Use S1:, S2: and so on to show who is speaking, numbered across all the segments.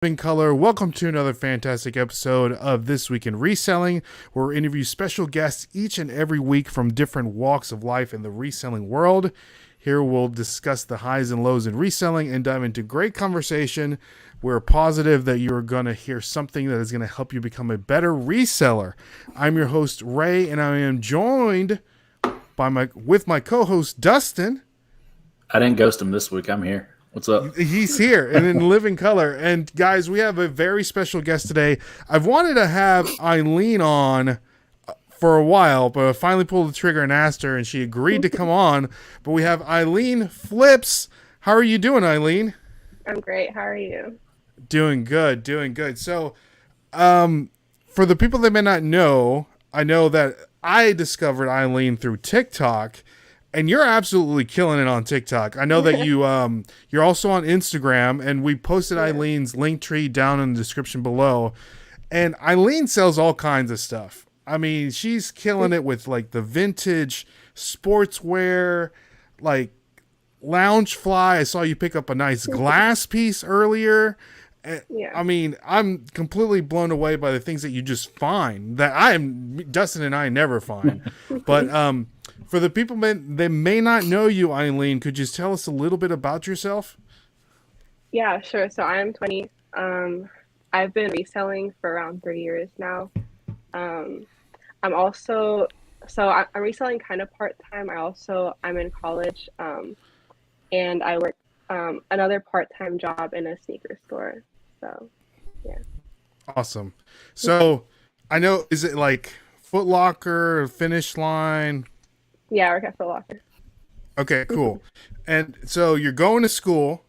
S1: In color. Welcome to another fantastic episode of This Week in Reselling, where we interview special guests each and every week from different walks of life in the reselling world. Here we'll discuss the highs and lows in reselling and dive into great conversation. We're positive that you're going to hear something that is going to help you become a better reseller. I'm your host, Ray, and I am joined by my co-host, Dustin.
S2: I didn't ghost him this week. I'm here. What's up?
S1: He's here and in living color. And guys, we have a very special guest today. I've wanted to have Eileen on for a while, but I finally pulled the trigger and asked her, and she agreed to come on. But we have Eileen Flips. How are you doing, Eileen?
S3: I'm great. How are you?
S1: Doing good, doing good. So, for the people that may not know, I know that I discovered Eileen through TikTok. And you're absolutely killing it on TikTok. I know that you're also on Instagram, and we posted Eileen's link tree down in the description below. And Eileen sells all kinds of stuff. I mean, she's killing it with like the vintage sportswear, like Loungefly. I saw you pick up a nice glass piece earlier.
S3: Yeah.
S1: I mean, I'm completely blown away by the things that you just find that Dustin and I never find. But for the people that may not know you, Eileen, could you tell us a little bit about yourself?
S3: Yeah, sure. So I'm 20. I've been reselling for around 3 years now. I'm reselling kind of part-time. I'm in college, and I work another part-time job in a sneaker store. So, yeah.
S1: Awesome. So, I know, is it like Foot Locker, Finish Line?
S3: Yeah, I work at Foot Locker.
S1: Okay, cool. And so you're going to school.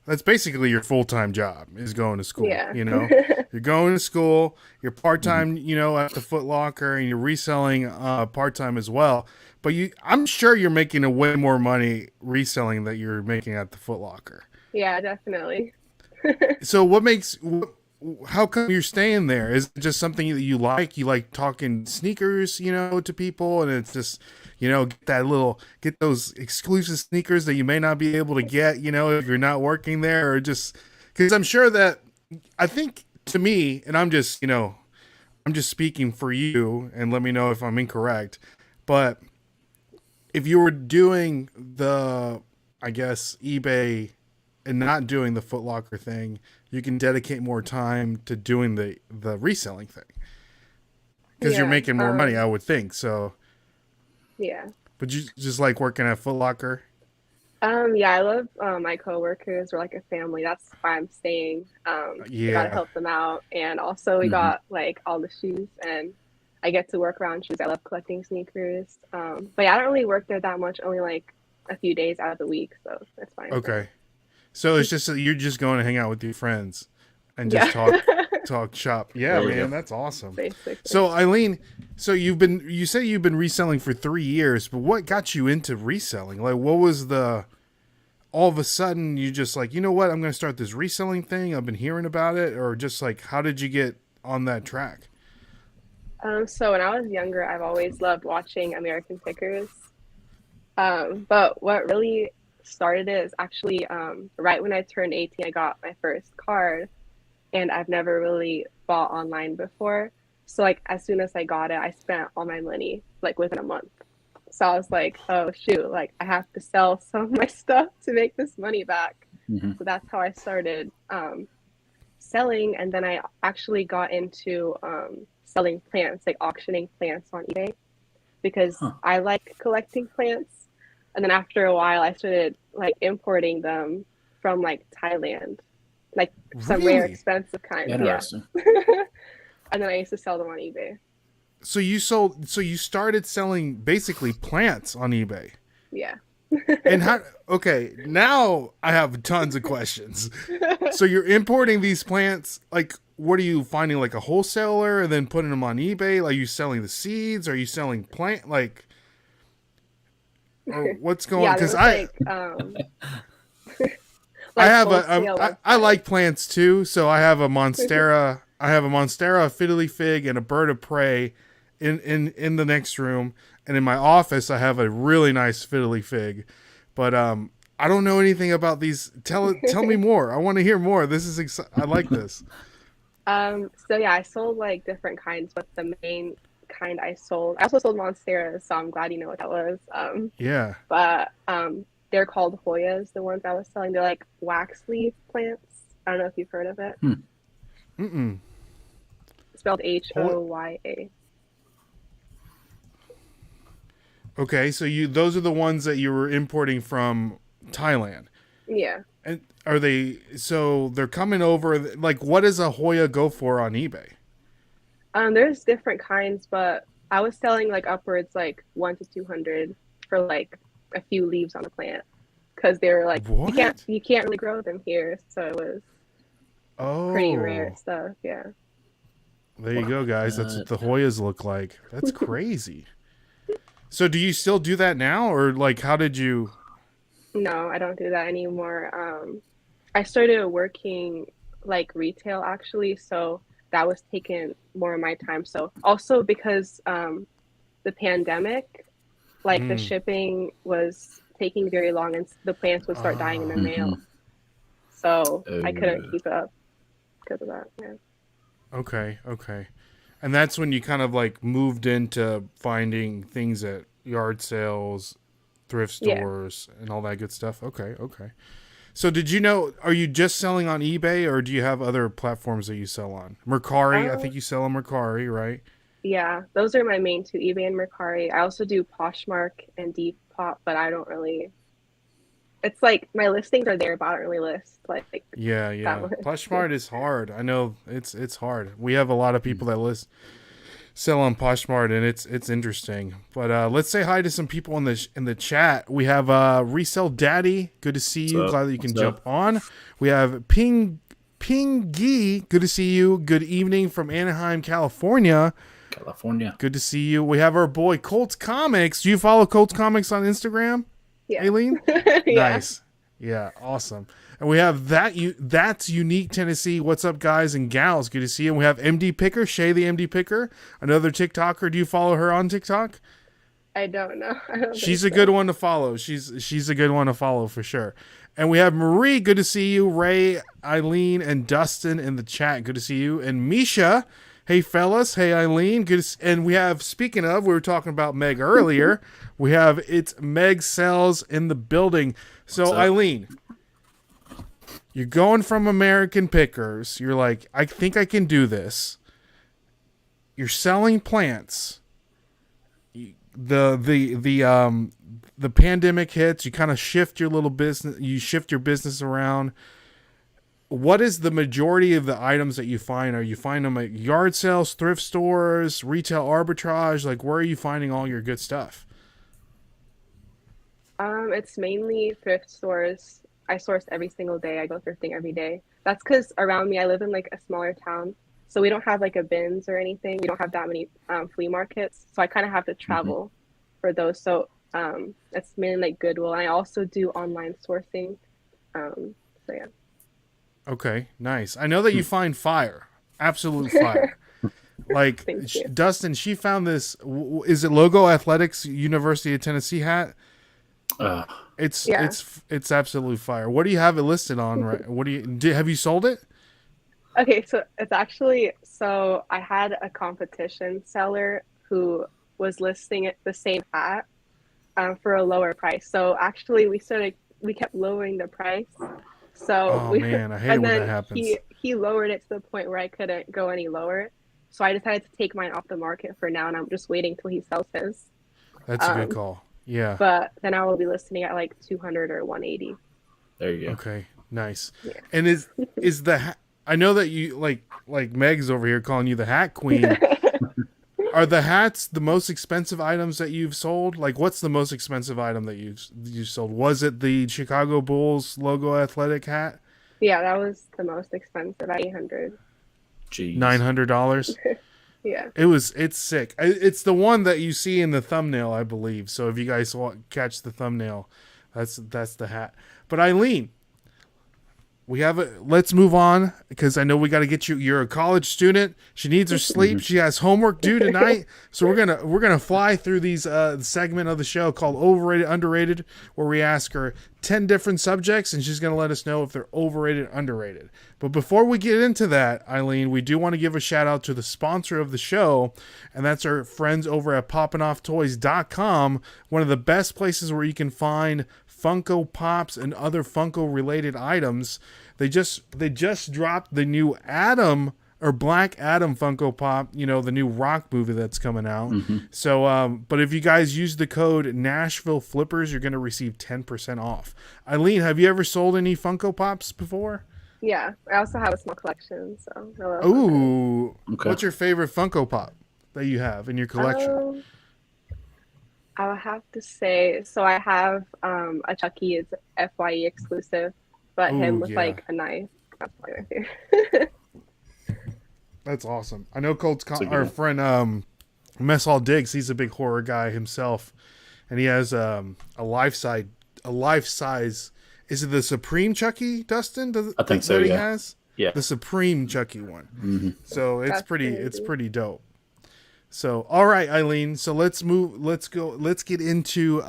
S1: That's basically your full-time job, is going to school.
S3: Yeah.
S1: You know, you're going to school, you're part-time, at the Foot Locker, and you're reselling part-time as well. But I'm sure you're making a way more money reselling that you're making at the Foot Locker.
S3: Yeah, definitely.
S1: So how come you're staying there? Is it just something that you like? You like talking sneakers, to people, and it's just, get those exclusive sneakers that you may not be able to get, if you're not working there, or just because I'm sure that I think to me, and I'm just speaking for you, and let me know if I'm incorrect, but if you were doing eBay and not doing the Foot Locker thing, you can dedicate more time to doing the reselling thing because you're making more money, I would think. So,
S3: yeah.
S1: But you just like working at Foot Locker?
S3: Yeah, I love my coworkers. We're like a family. That's why I'm staying. We gotta help them out, and also we got like all the shoes, and I get to work around shoes. I love collecting sneakers. But yeah, I don't really work there that much. Only like a few days out of the week, so that's fine.
S1: Okay. So it's just you're just going to hang out with your friends and just talk shop. Yeah, man, that's awesome.
S3: Basically.
S1: So Eileen, you say you've been reselling for 3 years, but what got you into reselling? Like, what was all of a sudden you just like, you know what, I'm going to start this reselling thing. I've been hearing about it, or just like, how did you get on that track?
S3: So when I was younger, I've always loved watching American Pickers. But what really started it is actually right when I turned 18, I got my first card, and I've never really bought online before. So like as soon as I got it, I spent all my money like within a month. So I was like, oh shoot, like I have to sell some of my stuff to make this money back. So that's how I started selling, and then I actually got into selling plants, like auctioning plants on eBay, because I like collecting plants. And then after a while, I started like importing them from like Thailand, like some rare, expensive kind.
S2: Interesting.
S3: Yeah. And then I used to sell them on eBay.
S1: So you started selling basically plants on eBay.
S3: Yeah.
S1: And okay, now I have tons of questions. So you're importing these plants, like, what are you finding, like a wholesaler and then putting them on eBay? Are you selling the seeds? Are you selling or what's going on? Because I like plants too. So I have a Monstera, a fiddly fig, and a bird of prey in the next room. And in my office, I have a really nice fiddly fig. But I don't know anything about these. Tell me more. I want to hear more. This is I like this.
S3: So yeah, I sold like different kinds, but the main kind I also sold Monsteras, so I'm glad you know what that was.
S1: Yeah.
S3: But they're called Hoyas, the ones I was selling. They're like wax leaf plants. I don't know if you've heard of it.
S1: Mm-mm.
S3: Spelled Hoya.
S1: Okay, so those are the ones that you were importing from Thailand.
S3: Yeah.
S1: And are they so they're coming over like what does a Hoya go for on eBay?
S3: There's different kinds, but I was selling like upwards like 1 to 200 for like a few leaves on the plant because they were like
S1: What?
S3: you can't really grow them here, so it was pretty rare stuff. Yeah.
S1: There you go, guys. That's what the Hoyas look like. That's crazy. So do you still do that now, or like how did you?
S3: No, I don't do that anymore. I started working like retail actually, so that was taking more of my time. So also because the pandemic, like the shipping was taking very long and the plants would start dying in the mail. So I couldn't keep up because of that. Yeah.
S1: Okay. And that's when you kind of like moved into finding things at yard sales, thrift stores, and all that good stuff. Okay. So did you know, are you just selling on eBay or do you have other platforms that you sell on? Mercari, I think you sell on Mercari, right?
S3: Yeah, those are my main two, eBay and Mercari. I also do Poshmark and Depop, but I don't really. It's like my listings are there, but I don't really list like.
S1: Yeah. Poshmark is hard. I know it's hard. We have a lot of people that sell on Poshmark, and it's interesting. But let's say hi to some people in the chat. We have Resell Daddy. Good to see you. Glad that you can jump on. We have Pingy. Good to see you. Good evening from Anaheim, California. Good to see you. We have our boy Colts Comics. Do you follow Colts Comics on Instagram?
S3: Yeah.
S1: Aileen?
S3: Yeah.
S1: Nice. Yeah, awesome. And we have that's Unique Tennessee. What's up, guys and gals? Good to see you. And we have MD Picker, Shay the MD Picker, another TikToker. Do you follow her on TikTok?
S3: I don't know.
S1: She's a good one to follow. She's a good one to follow for sure. And we have Marie. Good to see you. Ray, Eileen, and Dustin in the chat. Good to see you. And Misha. Hey, fellas. Hey, Eileen. Good. And we have, speaking of, we were talking about Meg earlier. We have it's Meg Sells in the building. So, Eileen, you're going from American Pickers. You're like, I think I can do this. You're selling plants. The pandemic hits. You kind of shift your little business. You shift your business around. What is the majority of the items that you find? Are you finding them at yard sales, thrift stores, retail arbitrage? Like, where are you finding all your good stuff?
S3: It's mainly thrift stores. I source every single day. I go thrifting every day. That's because around me, I live in like a smaller town, so we don't have like a bins or anything. We don't have that many flea markets, so I kind of have to travel for those. So it's mainly like Goodwill. And I also do online sourcing. So yeah.
S1: Okay, nice. I know that you find fire, absolute fire. Like Dustin, she found this. Is it Logo Athletics University of Tennessee hat? It's absolute fire. What do you have it listed on? Right? What have you sold it?
S3: Okay, so it's actually I had a competition seller who was listing it the same hat for a lower price. So actually, we kept lowering the price. So
S1: man, I hate when that happens.
S3: He lowered it to the point where I couldn't go any lower. So I decided to take mine off the market for now, and I'm just waiting till he sells his.
S1: That's a good call. Yeah.
S3: But then I will be listing at like 200 or 180.
S2: There you go.
S1: Okay, nice.
S3: Yeah.
S1: And is the I know that you like Meg's over here calling you the hat queen. Are the hats the most expensive items that you've sold? Like, what's the most expensive item that you sold? Was it the Chicago Bulls logo athletic hat?
S3: Yeah, that was the most expensive at $800.
S2: Jeez.
S1: $900.
S3: Yeah.
S1: It's sick. It's the one that you see in the thumbnail, I believe. So if you guys catch the thumbnail, that's the hat. But Eileen, let's move on because I know we got to get you. You're a college student. She needs her sleep. She has homework due tonight. So we're gonna fly through these segment of the show called Overrated, Underrated, where we ask her 10 different subjects and she's gonna let us know if they're overrated, underrated. But before we get into that, Eileen, we do want to give a shout out to the sponsor of the show, and that's our friends over at poppinofftoys.com, one of the best places where you can find Funko Pops and other Funko related items. They just dropped the new Adam or Black Adam Funko Pop, the new Rock movie that's coming out. So, but if you guys use the code Nashville Flippers, you're going to receive 10% off. Eileen, have you ever sold any Funko Pops before?
S3: Yeah, I also have a small collection. So.
S1: Ooh,
S2: Okay.
S1: What's your favorite Funko Pop that you have in your collection?
S3: I would have to say, so I have a Chucky. It's FYE exclusive, but him with like a knife. That's probably my favorite.
S1: That's awesome. I know our friend Mess Hall Diggs. He's a big horror guy himself, and he has a life size. Is it the Supreme Chucky, Dustin?
S2: I think so.
S1: He
S2: Yeah.
S1: has
S2: Yeah.
S1: the Supreme Chucky one.
S2: Mm-hmm.
S1: So it's
S3: That's
S1: pretty.
S3: crazy.
S1: It's pretty dope. So, all right, Eileen. So let's get into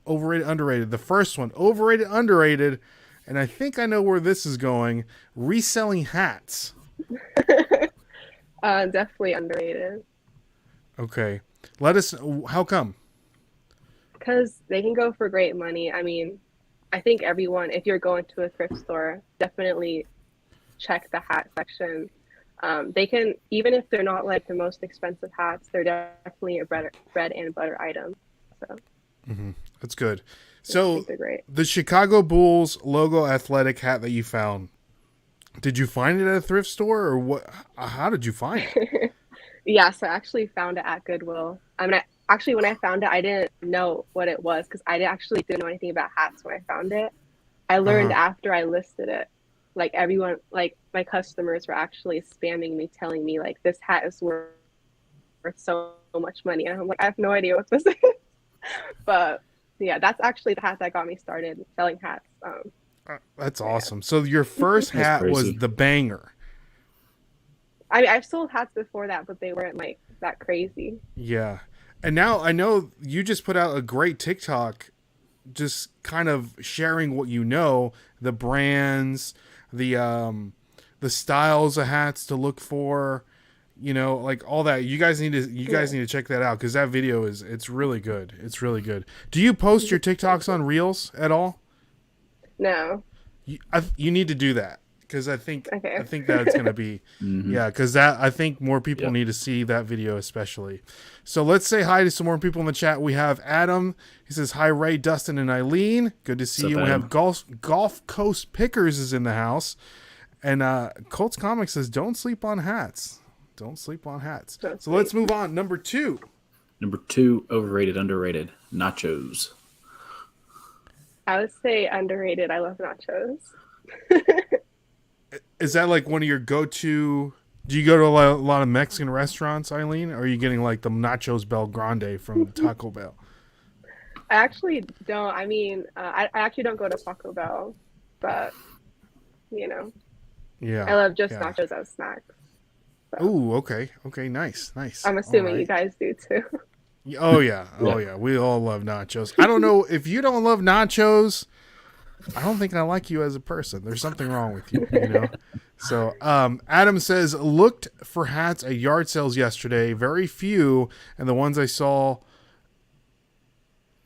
S1: overrated, underrated. The first one, overrated, underrated, and I think I know where this is going. Reselling hats.
S3: Definitely underrated.
S1: Okay, let us. How come?
S3: Because they can go for great money. I mean, I think everyone, if you're going to a thrift store, definitely check the hat section. They can, even if they're not like the most expensive hats, they're definitely a bread and butter item. So
S1: That's good.
S3: I
S1: So
S3: think they're great.
S1: the Chicago Bulls logo athletic hat that you found, did you find it at a thrift store or what? How did you find it?
S3: Yeah, so I actually found it at Goodwill. I mean, actually, when I found it, I didn't know what it was because I actually didn't know anything about hats when I found it. I learned after I listed it. Like everyone, like my customers were actually spamming me, telling me like this hat is worth so much money, and I'm like, I have no idea what this is. But yeah, that's actually the hat that got me started selling hats.
S1: That's awesome. So your first hat was
S2: crazy.
S1: the banger.
S3: I've sold hats before that, but they weren't like that crazy.
S1: Yeah. And now I know you just put out a great TikTok just kind of sharing what you know, the brands, the styles of hats to look for, like all that. You guys need to check that out cuz that video it's really good. It's really good. Do you post your TikToks on Reels at all?
S3: No.
S1: You need to do that. Because I think
S3: Okay.
S1: that's gonna be because I think more people need to see that video especially. So let's say hi to some more people in the chat. We have Adam. He says hi, Ray, Dustin, and Eileen. Good to see you. We have Gulf Coast Pickers is in the house, and Colts Comics says don't sleep on hats. Don't sleep on hats. So let's move on. Number 2.
S2: Number 2, overrated, underrated, nachos.
S3: I would say underrated. I love nachos.
S1: Is that like one of your go-to? Do you go to a lot of Mexican restaurants, Eileen? Or are you getting like the Nachos Bel Grande from Taco Bell?
S3: I actually don't. I mean, I actually don't go to Taco Bell, but
S1: Yeah.
S3: I love just nachos as snacks. So.
S1: Ooh, okay, nice.
S3: I'm assuming
S1: All right.
S3: you guys do too.
S1: Oh yeah, we all love nachos. I don't know if you don't love nachos. I don't think I like you as a person. There's something wrong with you, So, Adam says, looked for hats at yard sales yesterday. Very few, and the ones I saw,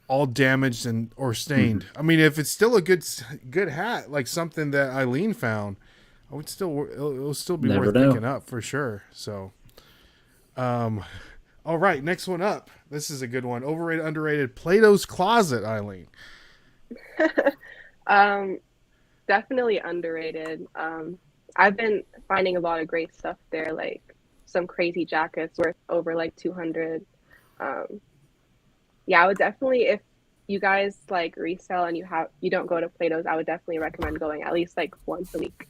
S1: all damaged or stained. I mean, if it's still a good hat, like something that Eileen found, it'll still be worth picking up for sure. So, all right, next one up. This is a good one. Overrated, underrated. Plato's Closet, Eileen.
S3: Definitely underrated. I've been finding a lot of great stuff there, like some crazy jackets worth over like 200. Yeah, I would definitely, if you guys like resell and you don't go to Plato's, I would definitely recommend going at least like once a week.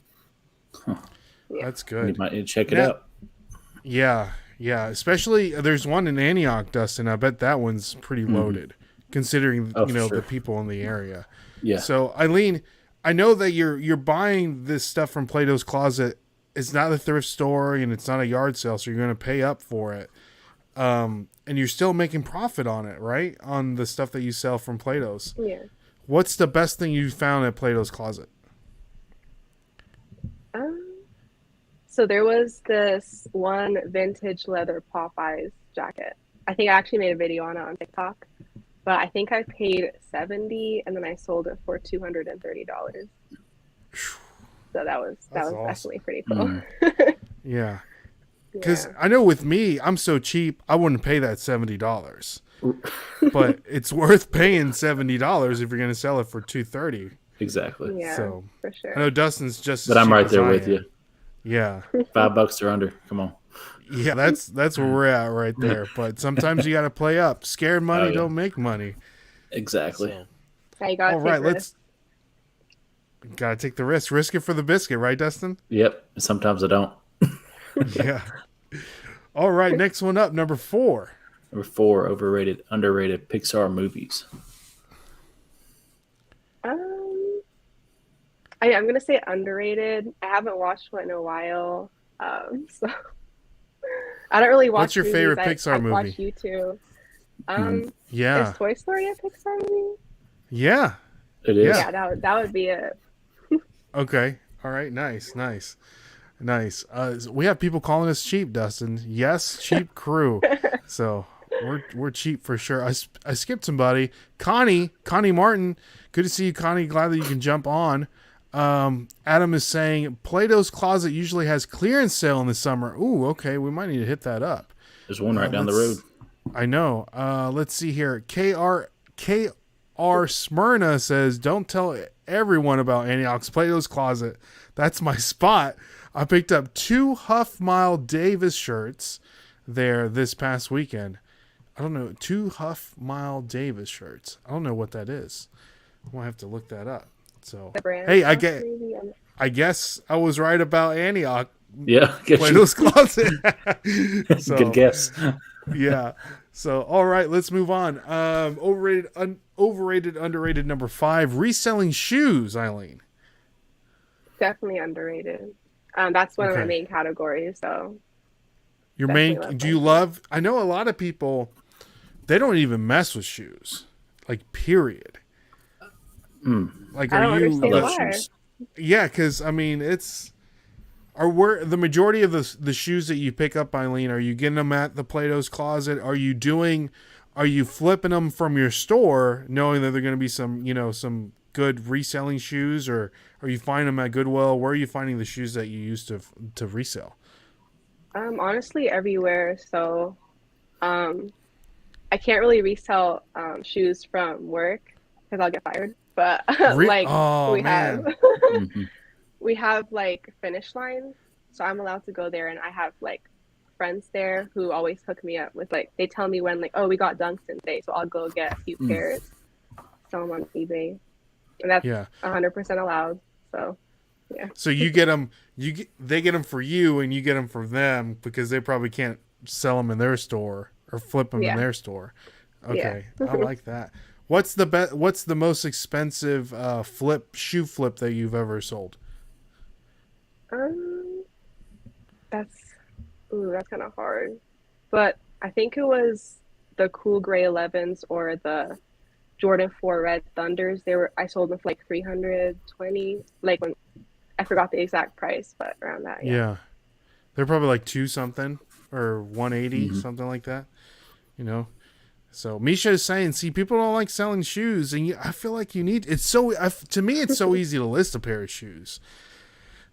S1: Yeah. That's good.
S2: You might need to check it out.
S1: Yeah. Especially there's one in Antioch, Dustin. I bet that one's pretty loaded, considering the people in the area.
S2: Yeah.
S1: So Eileen, I know that you're buying this stuff from Plato's Closet. It's not a thrift store and it's not a yard sale, so you're going to pay up for it. And you're still making profit on it, right? On the stuff that you sell from Plato's.
S3: Yeah.
S1: What's the best thing you found at Plato's Closet?
S3: So there was this one vintage leather Popeyes jacket. I think I actually made a video on it on TikTok, but I think I paid $70 and then I sold it for $230. So that was
S1: awesome.
S3: definitely pretty cool.
S1: Yeah. Because I know with me, I'm so cheap, I wouldn't pay that $70. But it's worth paying $70 if you're going to sell it for $230.
S2: Exactly.
S3: Yeah,
S1: So
S3: for sure.
S1: I know Dustin's just.
S2: But I'm right there with you.
S1: Yeah.
S2: $5 or under. Come on.
S1: Yeah, that's where we're at right there. But sometimes you got to play up. Scared money don't make money.
S2: Exactly.
S1: So.
S3: Now you gotta
S1: All right,
S3: let's.
S1: Gotta take the risk. Risk it for the biscuit, right, Dustin?
S2: Yep. Sometimes I don't.
S1: Yeah. All right, next one up, number 4.
S2: Number 4, overrated, underrated Pixar movies.
S3: I'm gonna say underrated. I haven't watched one in a while, so I don't really watch.
S1: What's your
S3: movies.
S1: favorite Pixar
S3: I
S1: movie?
S3: watch YouTube.
S1: Yeah.
S3: Is Toy Story a Pixar movie?
S1: Yeah.
S2: It is.
S3: Yeah, that would be it.
S1: Okay. All right. Nice. We have people calling us cheap, Dustin. Yes, cheap crew. So we're cheap for sure. I skipped somebody. Connie Martin. Good to see you, Connie. Glad that you can jump on. Adam is saying Plato's Closet usually has clearance sale in the summer. Ooh, okay. We might need to hit that up.
S2: There's one right down the road.
S1: I know. Let's see here. KR Smyrna says, don't tell everyone about Antioch's Plato's Closet. That's my spot. I picked up 2 Huff Mile Davis shirts there this past weekend. I don't know. 2 Huff Mile Davis shirts. I don't know what that is. I'm going to have to look that up. So, hey, I guess I was right about Antioch.
S2: Yeah.
S1: Plato's Closet. So,
S2: good guess.
S1: Yeah. So, all right, let's move on. Overrated, underrated number 5, reselling shoes, Eileen.
S3: Definitely underrated. That's one of my main categories. So,
S1: your main. Do you love? I know a lot of people. They don't even mess with shoes, like period. Like,
S3: I don't
S1: are you?
S3: understand why.
S1: Yeah, because I mean, where the majority of the shoes that you pick up, Eileen, are you getting them at the Plato's Closet? Are you flipping them from your store, knowing that they're going to be some good reselling shoes, or are you finding them at Goodwill? Where are you finding the shoes that you use to resell?
S3: Honestly, everywhere. So, I can't really resell shoes from work because I'll get fired. But we have like Finish Line, so I'm allowed to go there, and I have like friends there who always hook me up with like they tell me when like, oh, we got Dunks in today, so I'll go get a few pairs, sell them on eBay, and that's 100% allowed. So yeah.
S1: So you get them, they get them for you, and you get them for them because they probably can't sell them in their store or flip them in their store. Okay, I like that. What's the most expensive shoe flip that you've ever sold?
S3: That's kind of hard, but I think it was the cool gray 11s or the Jordan 4 Red Thunders. I sold them for like 320. Like when I forgot the exact price, but around that.
S1: Yeah. They're probably like 2 something or 180 something like that. You know. So Misha is saying, see, people don't like selling shoes, and I feel like you need. To me, it's so easy to list a pair of shoes.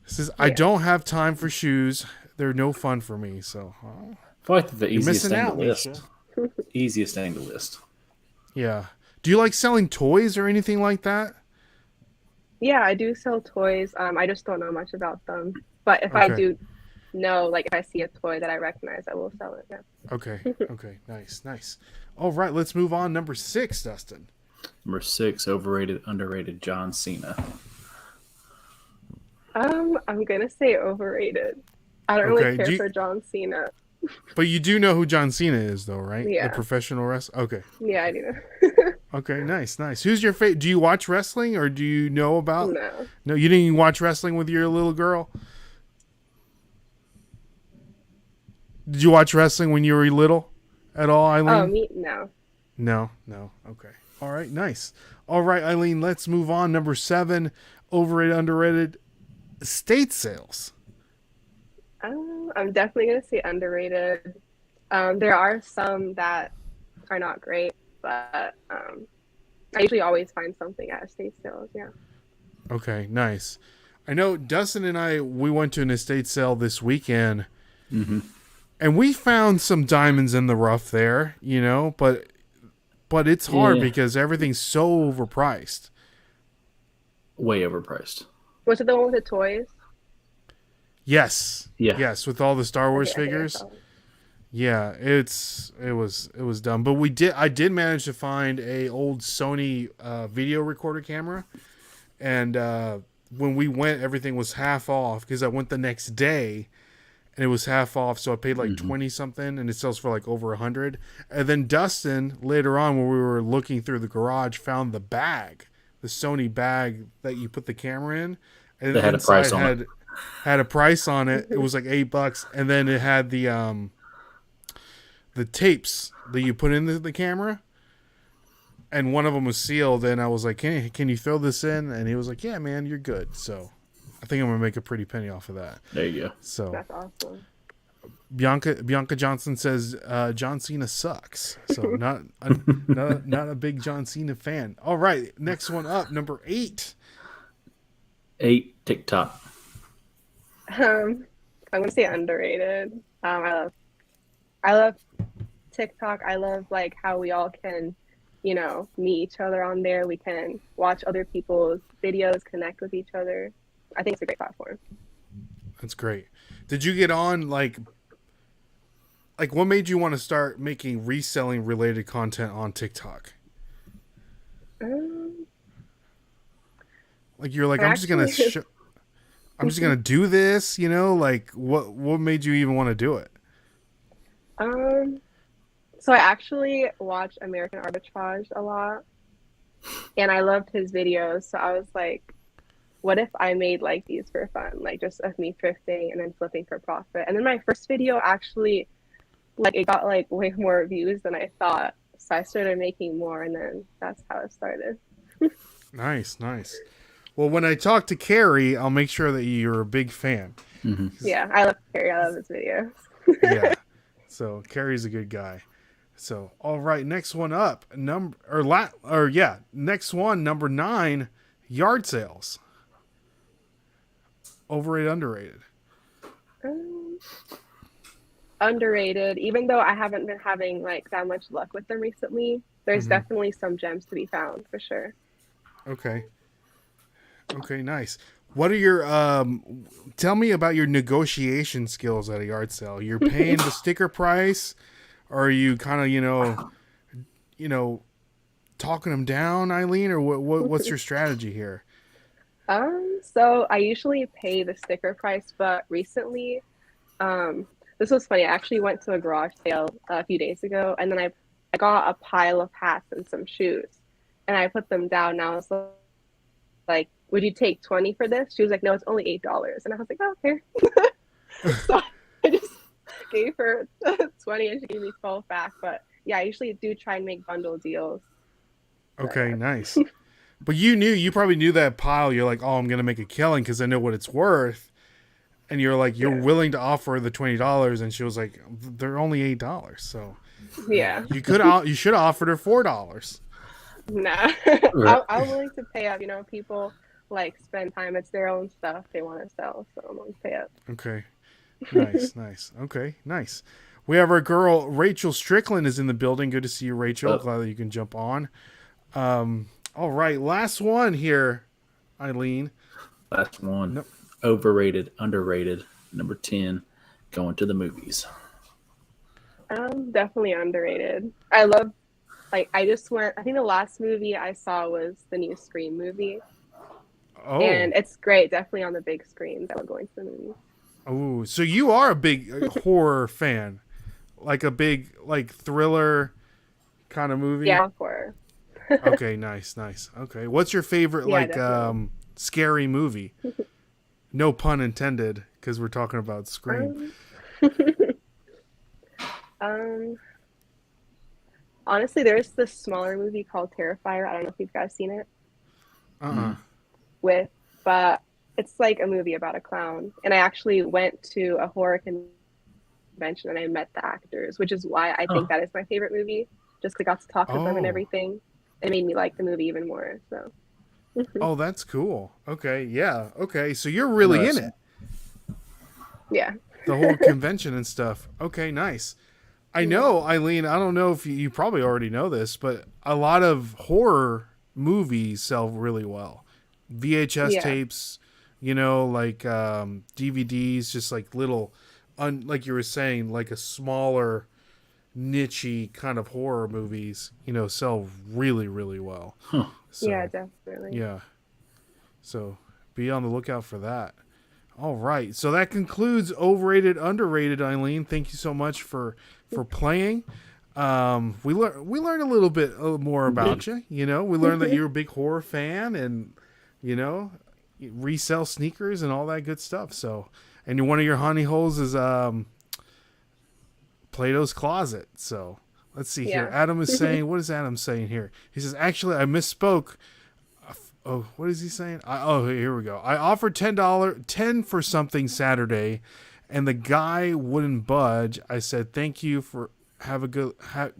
S1: It says I don't have time for shoes. They're no fun for me. So
S2: I feel like the easiest thing to list.
S1: Misha.
S2: Easiest thing to list.
S1: Yeah. Do you like selling toys or anything like that?
S3: Yeah, I do sell toys. I just don't know much about them. But if I do know, like if I see a toy that I recognize, I will sell it. Yeah. Okay.
S1: Okay. Nice. All right, let's move on. Number 6, Dustin.
S2: Number 6, overrated, underrated John Cena.
S3: I'm gonna say overrated. I don't really care for John Cena.
S1: But you do know who John Cena is, though, right?
S3: Yeah.
S1: The professional wrestler. Okay.
S3: Yeah, I do.
S1: Okay, nice, nice. Who's your favorite? Do you watch wrestling or do you know about?
S3: No.
S1: No, you didn't even watch wrestling with your little girl? Did you watch wrestling when you were little at all,
S3: Oh,
S1: Eileen?
S3: me no.
S1: No, no. Okay. All right, nice. All right, Eileen, let's move on. Number 7, overrated, underrated, estate sales.
S3: I'm definitely gonna say underrated. There are some that are not great, but I usually always find something at estate sales. Yeah.
S1: Okay, nice. I know Dustin and I, we went to an estate sale this weekend,
S2: Mm-hmm.
S1: and we found some diamonds in the rough there, but it's hard
S2: Yeah.
S1: because everything's so overpriced.
S2: Way overpriced.
S3: Was it the one with the toys?
S1: Yes.
S2: Yeah.
S1: Yes, with all the Star Wars
S3: Okay, I think I
S1: figures.
S3: saw it.
S1: Yeah, it was dumb. But I did manage to find a old Sony video recorder camera, and when we went, everything was half off because I went the next day, and it was half off. So I paid like 20 something, and it sells for like over 100. And then Dustin later on, when we were looking through the garage, found the bag, the Sony bag that you put the camera in, and
S2: They had a price
S1: inside
S2: on it.
S1: had a price on it. It was like $8, and then it had the tapes that you put in the camera, and one of them was sealed, and I was like, can you throw this in? And he was like, yeah, man, you're good. So I think I'm gonna make a pretty penny off of that.
S2: There you go.
S1: So
S3: That's awesome.
S1: Bianca Johnson says John Cena sucks. So not a big John Cena fan. All right, next one up, number 8.
S2: 8, TikTok.
S3: I'm gonna say underrated. I love TikTok. I love like how we all can, meet each other on there. We can watch other people's videos, connect with each other. I think it's a great platform.
S1: That's great. Did you get on like what made you want to start making reselling related content on TikTok? Like you're like, I'm just gonna do this, like what made you even want to do it?
S3: So I actually watch American Arbitrage a lot, and I loved his videos. So I was like, what if I made like these for fun, like just of me thrifting and then flipping for profit? And then my first video actually, like, it got like way more views than I thought. So I started making more, and then that's how it started.
S1: Nice. Well, when I talk to Carrie, I'll make sure that you're a big fan.
S2: Mm-hmm.
S3: Yeah, I love Carrie. I love his videos.
S1: Yeah. So Carrie's a good guy. So all right, next one up, number 9, yard sales. Overrated, underrated.
S3: Underrated. Even though I haven't been having like that much luck with them recently, there's definitely some gems to be found for sure.
S1: Okay, nice. What are your tell me about your negotiation skills at a yard sale? You're paying the sticker price, or are you kind of talking them down, Eileen, or what's your strategy here?
S3: So I usually pay the sticker price, but recently, this was funny. I actually went to a garage sale a few days ago, and then I got a pile of hats and some shoes, and I put them down. And I was like, would you take 20 for this? She was like, no, it's only $8. And I was like, oh, okay. So I just gave her 20 and she gave me 12 back. But yeah, I usually do try and make bundle deals.
S1: Okay, nice. But you probably knew that pile. You're like, oh, I'm going to make a killing because I know what it's worth. And you're like, you're willing to offer the $20. And she was like, they're only $8. So
S3: yeah,
S1: you should have offered her $4.
S3: Nah, I'm willing to pay up. People like spend time. It's their own stuff they want to sell, so I'm willing to pay up.
S1: Okay, nice. Okay, nice. We have our girl Rachel Strickland is in the building. Good to see you, Rachel. Glad that you can jump on. All right, last one here, Eileen.
S2: Last one.
S1: Nope.
S2: Overrated, underrated. Number 10, going to the movies.
S3: Definitely underrated. I love. I just went. I think the last movie I saw was the new Scream movie.
S1: Oh,
S3: And it's great. Definitely on the big screen that we're going to the movies.
S1: oh, so you are a big horror fan, like a big thriller kind of movie.
S3: Yeah, horror.
S1: Okay, nice. Okay, what's your favorite
S3: Yeah, definitely.
S1: scary movie? No pun intended, because we're talking about Scream.
S3: Um, um, honestly, there's this smaller movie called Terrifier. I don't know if you guys seen it
S1: Uh-uh.
S3: with, but it's like a movie about a clown. And I actually went to a horror convention and I met the actors, which is why I think
S2: Oh,
S3: that is my favorite movie. Just 'cause I got to talk to them and
S1: Oh.
S3: everything. It made me like the movie even more. So
S1: Oh, that's cool. Okay, yeah. Okay, so you're really in
S2: interesting.
S1: it.
S3: yeah.
S1: The whole convention and stuff. Okay, nice. I
S3: Yeah.
S1: know, Eileen, I don't know if you probably already know this, but a lot of horror movies sell really well. VHS
S3: Yeah.
S1: tapes, DVDs, just like little, like you were saying, like a smaller, nichey kind of horror movies, sell really, really well.
S2: Huh.
S3: Yeah,
S1: So,
S3: definitely.
S1: yeah. So be on the lookout for that. All right. So that concludes overrated, underrated. Eileen, thank you so much for playing. We learned a little bit more about you. We learned that you're a big horror fan, and you know, resell sneakers and all that good stuff. So, and one of your honey holes is Plato's closet. So let's see here.
S3: Yeah.
S1: Adam is saying, what is Adam saying here? He says, actually, I misspoke. Oh, what is he saying? Here we go. I offered $10 for something Saturday, and the guy wouldn't budge. I said, thank you for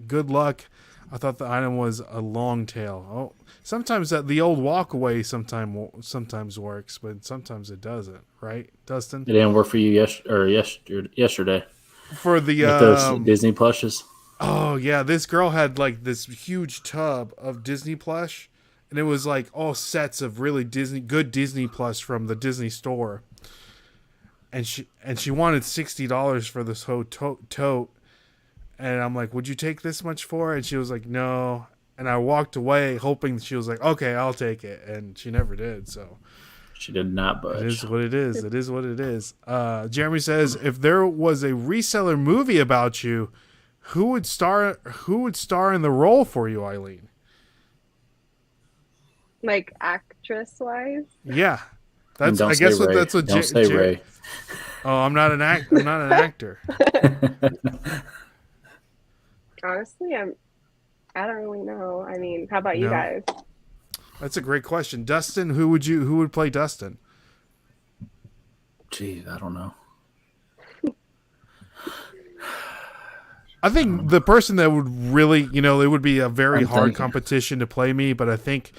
S1: good luck. I thought the item was a long tail. Oh, sometimes the old walk away sometimes works, but sometimes it doesn't. Right, Dustin?
S2: It didn't work for you yesterday
S1: For the
S2: with those Disney plushes.
S1: oh yeah, this girl had like this huge tub of Disney plush, and it was like all sets of really good Disney plush from the Disney store. And she wanted $60 for this whole tote, and I'm like, would you take this much for it? And she was like, no. And I walked away hoping she was like, okay, I'll take it, and she never did. So
S2: She did not
S1: it
S2: budge.
S1: is what it is. It is what it is. Jeremy says, if there was a reseller movie about you, who would star in the role for you, Eileen?
S3: Like actress wise.
S1: Yeah,
S2: And
S1: that's.
S2: don't
S1: I
S2: say
S1: guess
S2: Ray.
S1: that's what.
S2: Don't say Ray.
S1: Oh, I'm not an actor.
S3: Honestly, I don't really know. I mean, how about you
S1: No,
S3: guys?
S1: that's a great question. Dustin, who would play Dustin?
S2: Geez, I don't know.
S1: I think the person that would really, it would be a very
S2: I'm
S1: hard
S2: thinking.
S1: competition to play me, but I think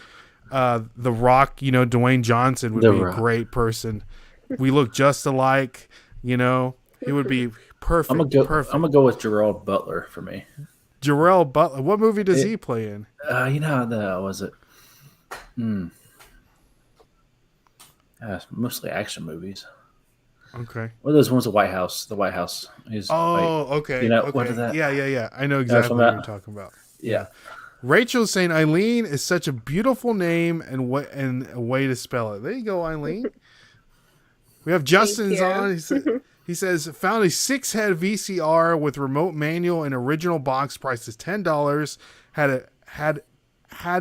S1: The Rock, Dwayne Johnson would
S2: The
S1: be
S2: Rock.
S1: a great person. We look just alike, he would be perfect.
S2: I'm gonna
S1: Perfect.
S2: go with Gerald Butler for me.
S1: Jarrell Butler. What movie does he play in?
S2: Was it? Mostly action movies.
S1: Okay.
S2: What are those ones? The White House. The White House. He's
S1: Oh, okay.
S2: You know,
S1: okay.
S2: what is that?
S1: Yeah. I know
S2: what
S1: exactly
S2: I'm
S1: what
S2: at?
S1: you're talking about.
S2: Yeah.
S1: Rachel's saying Eileen is such a beautiful name and a way to spell it. There you go, Eileen. We have Justin's
S3: you.
S1: on. He says found a 6-head VCR with remote manual and original box. Price is $10. Had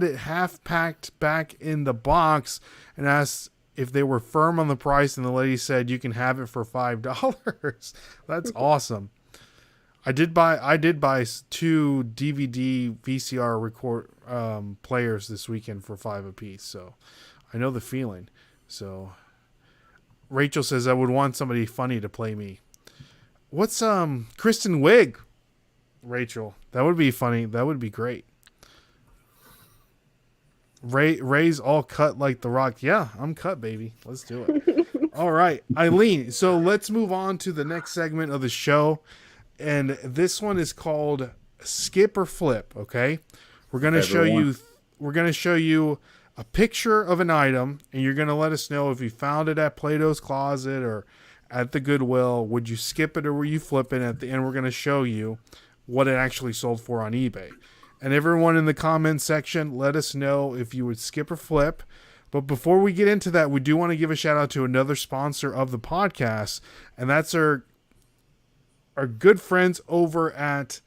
S1: it half packed back in the box and asked if they were firm on the price, and the lady said you can have it for $5. That's awesome. I did buy 2 DVD VCR record players this weekend for $5 apiece, so I know the feeling. So Rachel says I would want somebody funny to play me. What's Kristen Wiig? Rachel, that would be funny. That would be great. Ray's all cut like The Rock. Yeah, I'm cut, baby. Let's do it. All right, Eileen. So let's move on to the next segment of the show. And this one is called Skip or Flip, okay? We're going to show you a picture of an item, and you're going to let us know if you found it at Plato's Closet or at the Goodwill. Would you skip it or were you flipping? At the end, we're going to show you what it actually sold for on eBay. And everyone in the comments section, let us know if you would skip or flip. But before we get into that, we do want to give a shout out to another sponsor of the podcast, and that's our good friends over at,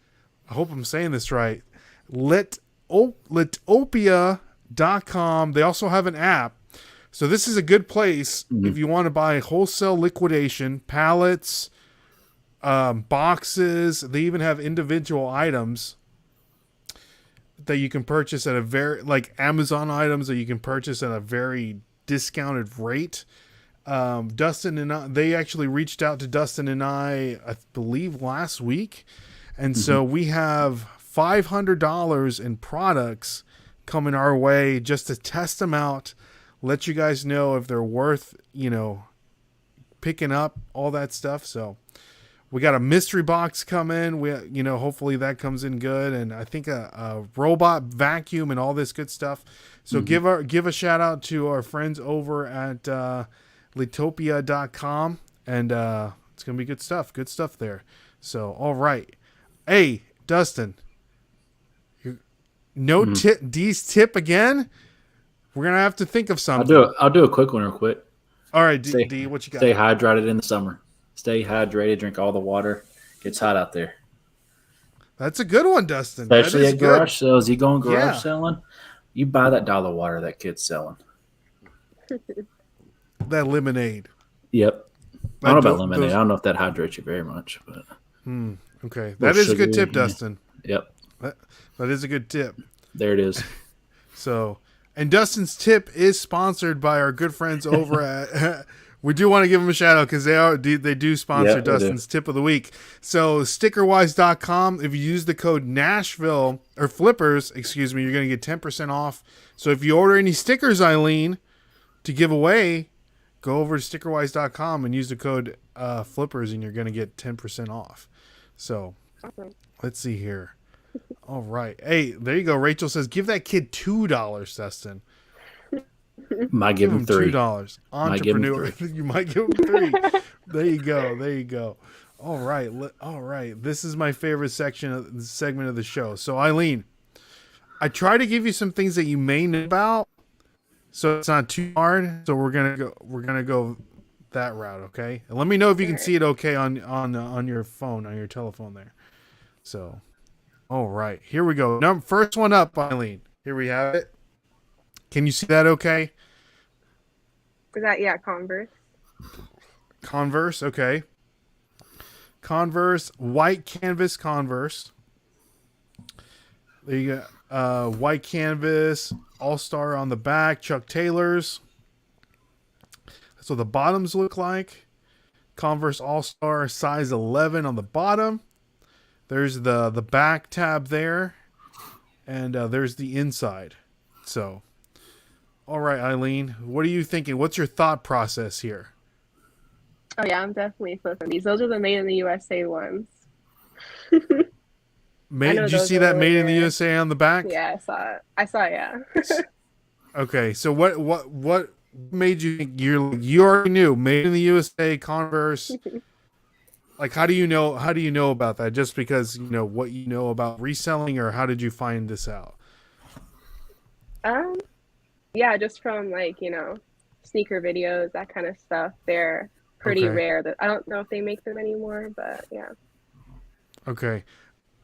S1: I hope I'm saying this right, Lit Litopia.com. They also have an app. So this is a good place if you want to buy wholesale liquidation, pallets, boxes. They even have individual items that you can purchase at a very, like Amazon items that you can purchase at a very discounted rate. Dustin and I, they actually reached out to Dustin and I believe last week. And so we have $500 in products coming our way just to test them out, let you guys know if they're worth, picking up, all that stuff. So we got a mystery box coming. Hopefully that comes in good. And I think a robot vacuum and all this good stuff. So give a shout out to our friends over at Litopia.com. And it's going to be good stuff. Good stuff there. So, all right. Hey, Dustin. D's tip again? We're going to have to think of something.
S2: I'll do a quick one real quick.
S1: All right, D, what you got?
S2: Stay hydrated in the summer. Stay hydrated. Drink all the water. It's hot out there.
S1: That's a good one, Dustin.
S2: Especially at garage sales. You going garage selling, you buy that dollar water that kid's selling.
S1: That lemonade.
S2: Yep. I don't know about lemonade. I don't know if that hydrates you very much. But
S1: okay. That is a good tip, Dustin.
S2: Yep.
S1: That is a good tip.
S2: There it is.
S1: So, and Dustin's tip is sponsored by our good friends over at... we do want to give them a shout out because they do sponsor Dustin's tip of the week. So stickerwise.com, if you use the code Nashville or Flippers, you're going to get 10% off. So if you order any stickers, Eileen, to give away, go over to stickerwise.com and use the code Flippers and you're going to get 10% off. So let's see here. All right. Hey, there you go. Rachel says, give that kid $2, Dustin.
S2: Might give him $3.
S1: $2. Entrepreneur. You might give him $3. There you go. All right. This is my favorite segment of the show. So, Eileen, I try to give you some things that you may know about, so it's not too hard. So we're gonna go that route, okay? And let me know if you can see it okay on your phone, on your telephone there. So, all right, here we go. First one up, Eileen. Here we have it. Can you see that okay?
S3: Is that, Converse?
S1: Converse, okay. Converse, white canvas Converse. There you go. White canvas, All-Star on the back, Chuck Taylor's. That's what the bottoms look like. Converse All-Star, size 11 on the bottom. There's the back tab there. And there's the inside. So, all right, Eileen, what are you thinking? What's your thought process here?
S3: Oh, yeah, I'm definitely flipping these. Those are the Made in the USA ones.
S1: Did you see that Made in the USA on the back?
S3: Yeah, I saw it, yeah.
S1: Okay, so what made you think you already knew Made in the USA, Converse? Like, how do you know about that? Just because you know what you know about reselling, or how did you find this out?
S3: Yeah, just from sneaker videos, that kind of stuff. They're pretty rare. I don't know if they make them anymore, but yeah.
S1: Okay.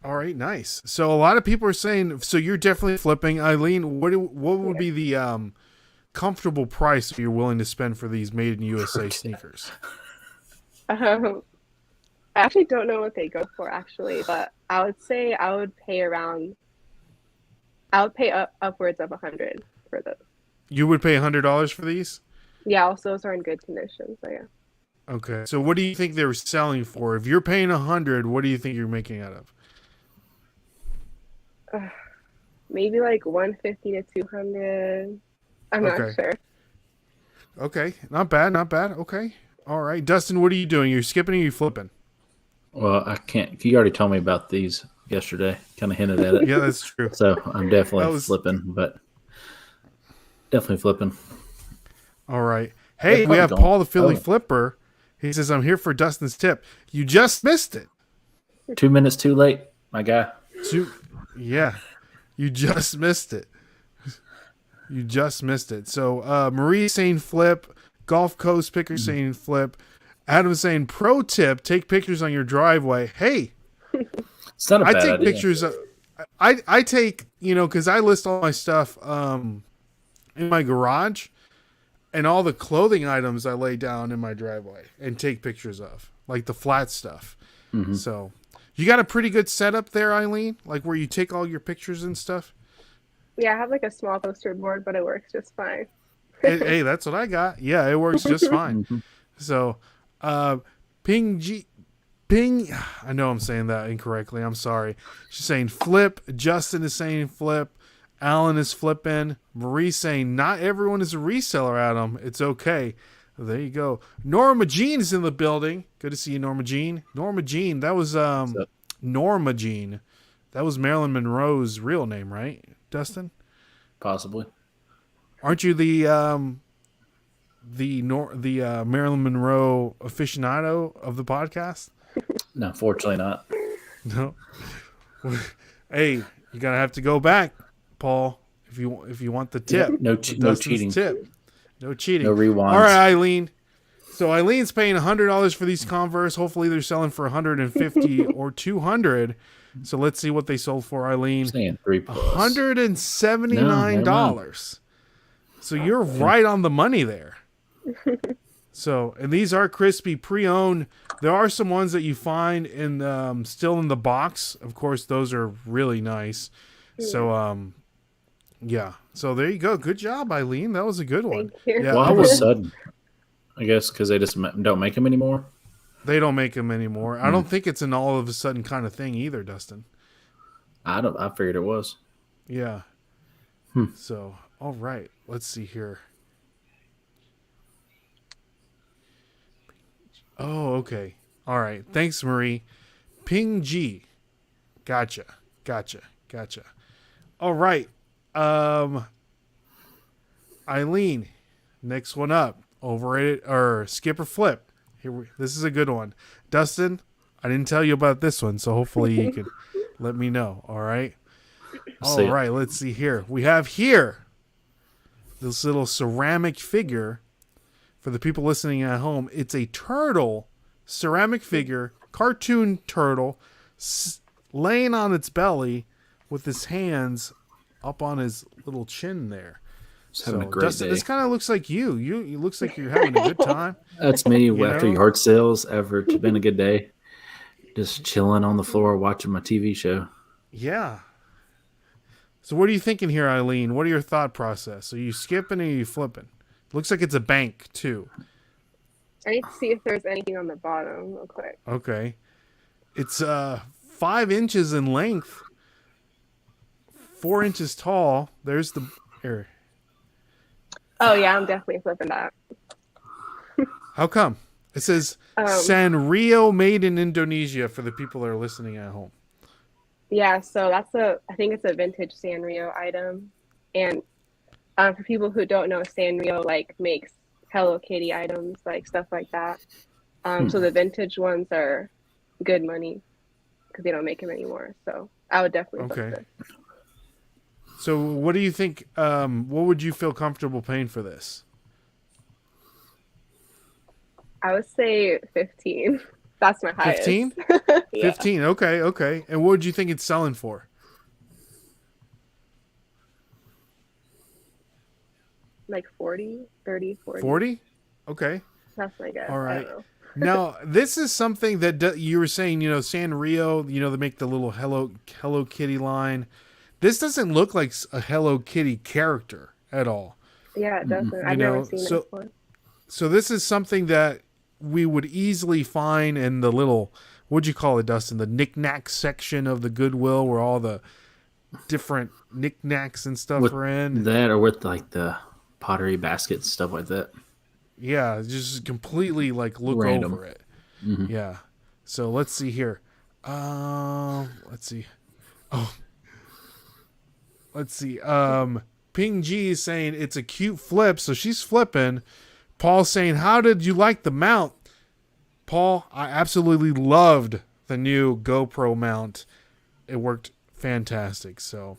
S1: All right, nice. So a lot of people are saying, so you're definitely flipping. Eileen, what would be the comfortable price you're willing to spend for these Made in USA sneakers?
S3: I actually don't know what they go for, but I would say I would pay upwards of $100 for those. You would pay
S1: $100 for these?
S3: Yeah, also those are in good condition, so yeah.
S1: Okay, so what do you think they're selling for? If you're paying $100, what do you think you're making out of?
S3: Maybe like $150 to $200. I'm not sure.
S1: Okay, not bad. Okay, all right, Dustin, what are you doing? You're skipping or you flipping?
S2: Well, I can't. You already told me about these yesterday. Kind of hinted at it.
S1: Yeah, that's true.
S2: So I'm definitely flipping, but definitely flipping.
S1: All right. Hey, we have Paul the Philly Flipper. He says, I'm here for Dustin's tip. You just missed it.
S2: 2 minutes too late, my guy.
S1: Yeah, you just missed it. So Marie's saying flip. Gulf Coast Picker saying flip. Adam saying pro tip, take pictures on your driveway. Hey,
S2: it's not a bad idea.
S1: I take, because I list all my stuff in my garage, and all the clothing items I lay down in my driveway and take pictures of, like the flat stuff.
S2: Mm-hmm.
S1: So you got a pretty good setup there, Eileen, like where you take all your pictures and stuff.
S3: Yeah, I have like a small poster board, but it works just fine.
S1: Hey, that's what I got. Yeah, it works just fine.
S2: Mm-hmm.
S1: So, Ping G, Ping. I know I'm saying that incorrectly. I'm sorry. She's saying flip. Justin is saying flip. Alan is flipping. Marie saying not everyone is a reseller, Adam. It's okay. There you go. Norma Jean is in the building. Good to see you, Norma Jean. Norma Jean. That was Norma Jean. That was Marilyn Monroe's real name, right, Dustin?
S2: Possibly.
S1: Aren't you the Marilyn Monroe aficionado of the podcast?
S2: No, fortunately not.
S1: No. Hey, you're gonna have to go back, Paul, if you want the tip.
S2: No
S1: Dustin's
S2: cheating.
S1: Tip. No cheating.
S2: No rewinds.
S1: All right, Eileen. So Eileen's paying $100 for these Converse. Hopefully they're selling for $150 or $200. So let's see what they sold for, Eileen.
S2: Saying 3 plus.
S1: $179. So you're right on the money there. So, and these are crispy pre-owned. There are some ones that you find in still in the box. Of course, those are really nice. So, yeah. So there you go. Good job, Eileen. That was a good one.
S3: Thank you.
S1: Yeah,
S2: Why was sudden? I guess because they just don't make them anymore.
S1: they don't make them anymore. I don't think it's an all of a sudden kind of thing either, Dustin.
S2: I figured it was.
S1: Yeah. So, all right. Let's see here. Oh, okay. All right. Thanks, Marie. Ping G. Gotcha. All right. Eileen, next one up. Overrated or skip or flip. This is a good one. Dustin, I didn't tell you about this one, so hopefully you can let me know. All right. All right. Let's see here. We have here this little ceramic figure for the people listening at home. It's a turtle, ceramic figure, cartoon turtle, laying on its belly with his hands up on his little chin there.
S2: Having a great
S1: Dustin,
S2: day.
S1: this kind of looks like you. You looks like you're having a good time.
S2: That's me after
S1: know?
S2: yard sales. It's been a good day. Just chilling on the floor watching my TV show.
S1: Yeah. So what are you thinking here, Eileen? What are your thought process? Are you skipping or are you flipping? Looks like it's a bank too.
S3: I need to see if there's anything on the bottom real quick.
S1: Okay. It's 5 inches in length, 4 inches tall. There's the here.
S3: Oh yeah, I'm definitely flipping that.
S1: How come? It says Sanrio made in Indonesia for the people that are listening at home.
S3: Yeah, so I think it's a vintage Sanrio item, and for people who don't know, Sanrio like makes Hello Kitty items, like stuff like that. So the vintage ones are good money because they don't make them anymore. So I would definitely flip this.
S1: So what do you think? What would you feel comfortable paying for this?
S3: I would say 15. That's my highest.
S1: 15?
S3: Yeah.
S1: 15. Okay. And what would you think it's selling for?
S3: Like 40, 30, 40.
S1: 40? Okay.
S3: That's my guess.
S1: All right.
S3: I don't know.
S1: Now, this is something that you were saying, Sanrio, they make the little Hello Kitty line. This doesn't look like a Hello Kitty character at all.
S3: Yeah, it doesn't. I've never seen it before.
S1: So this is something that we would easily find in the little, what'd you call it, Dustin? The knick-knack section of the Goodwill where all the different knick-knacks and stuff are in.
S2: That or with like the pottery baskets, stuff like that.
S1: Yeah, just completely like look
S2: Random.
S1: over it. Mm-hmm. Yeah. So let's see here. Let's see. Oh. Let's see. Ping G is saying it's a cute flip, so she's flipping. Paul's saying, how did you like the mount? Paul, I absolutely loved the new GoPro mount. It worked fantastic. So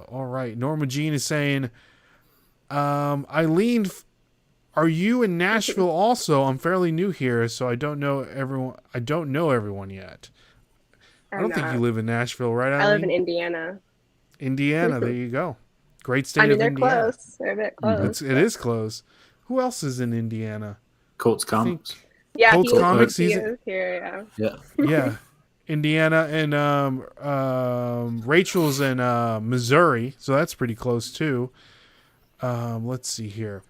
S1: all right. Norma Jean is saying, Eileen, are you in Nashville also? I'm fairly new here, so I don't know everyone. I don't know everyone yet. I don't think you live in Nashville, right, Eileen?
S3: I live in Indiana.
S1: Indiana, there you go. Great state
S3: I mean,
S1: of
S3: they're
S1: Indiana.
S3: close. They're a bit close.
S1: It is close. Who else is in Indiana?
S2: Colts Comics.
S3: Yeah,
S1: Colts Comics.
S3: He is here.
S2: Yeah.
S1: Yeah. Indiana and Rachel's in Missouri, so that's pretty close too. Let's see here.